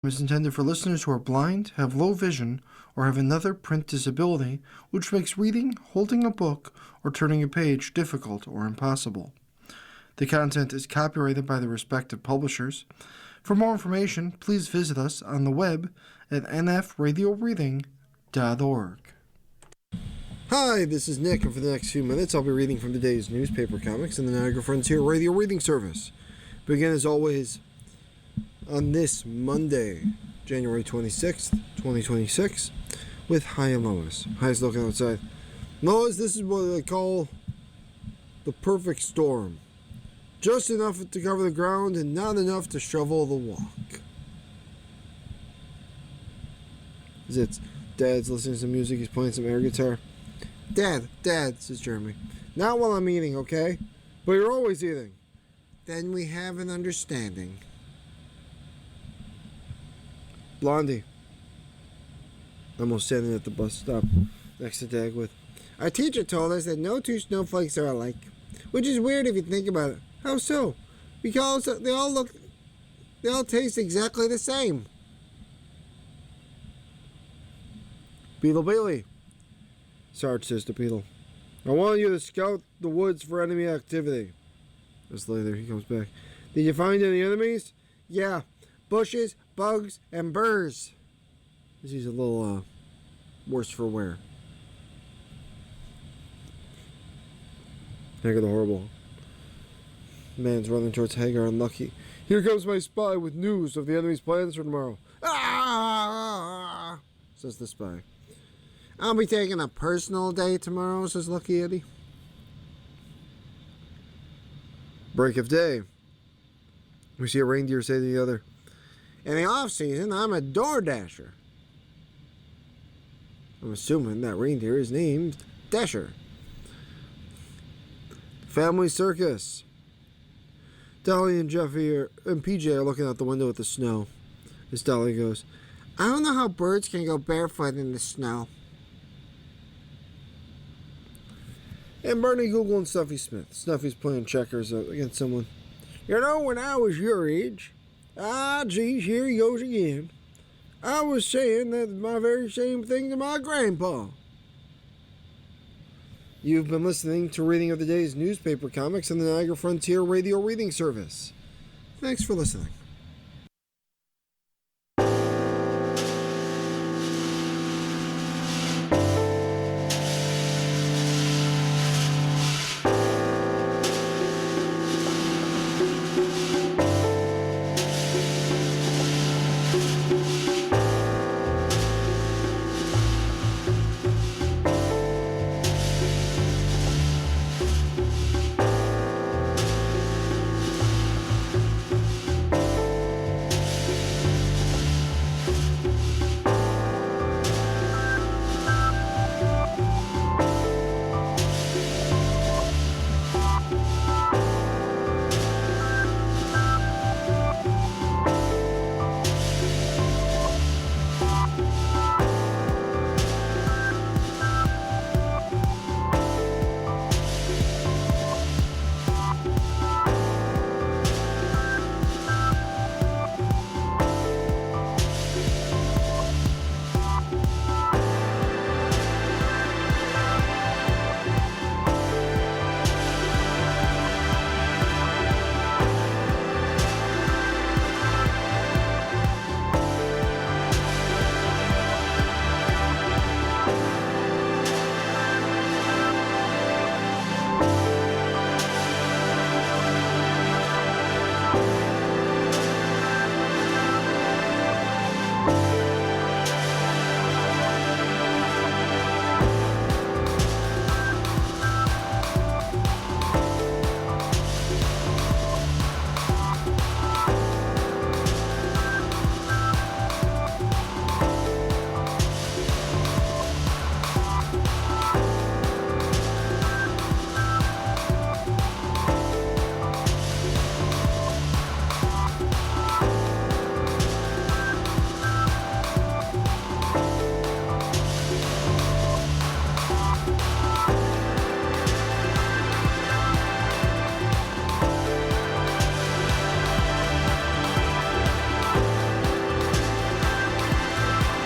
is intended for listeners who are blind, have low vision, or have another print disability, which makes reading, holding a book, or turning a page difficult or impossible. The content is copyrighted by the respective publishers. For more information, please visit us on the web at nfradioreading.org. Hi, this is Nick, and for the next few minutes, I'll be reading from today's newspaper comics in the Niagara Frontier Radio Reading Service. Begin as always on this Monday, January 26th, 2026, with Hi and Lois. Hi's looking outside. Lois, this is what I call the perfect storm. Just enough to cover the ground and not enough to shovel the walk. Zitz. Dad's listening to some music. He's playing some air guitar. Dad, says Jeremy. Not while I'm eating, okay? But you're always eating. Then we have an understanding. Blondie. Almost standing at the bus stop next to Dagwood. Our teacher told us that no two snowflakes are alike. Which is weird if you think about it. How so? Because they all taste exactly the same. Beetle Bailey. Sarge says to Beetle. I want you to scout the woods for enemy activity. Just later, he comes back. Did you find any enemies? Yeah. Bushes, bugs, and burrs. He's a little worse for wear. Hagar the Horrible. Man's running towards Hagar and Lucky. Here comes my spy with news of the enemy's plans for tomorrow. Ah! Says the spy. I'll be taking a personal day tomorrow, says Lucky Eddie. Break of day. We see a reindeer say to the other, in the off-season, I'm a door dasher. I'm assuming that reindeer is named Dasher. Family circus. Dolly and Jeffy and PJ are looking out the window at the snow. As Dolly goes, I don't know how birds can go barefoot in the snow. And Barney Google and Snuffy Smith. Snuffy's playing checkers against someone. You know, when I was your age... Ah, geez, here he goes again. I was saying that my very same thing to my grandpa. You've been listening to Reading of the Day's newspaper comics on the Niagara Frontier Radio Reading Service. Thanks for listening.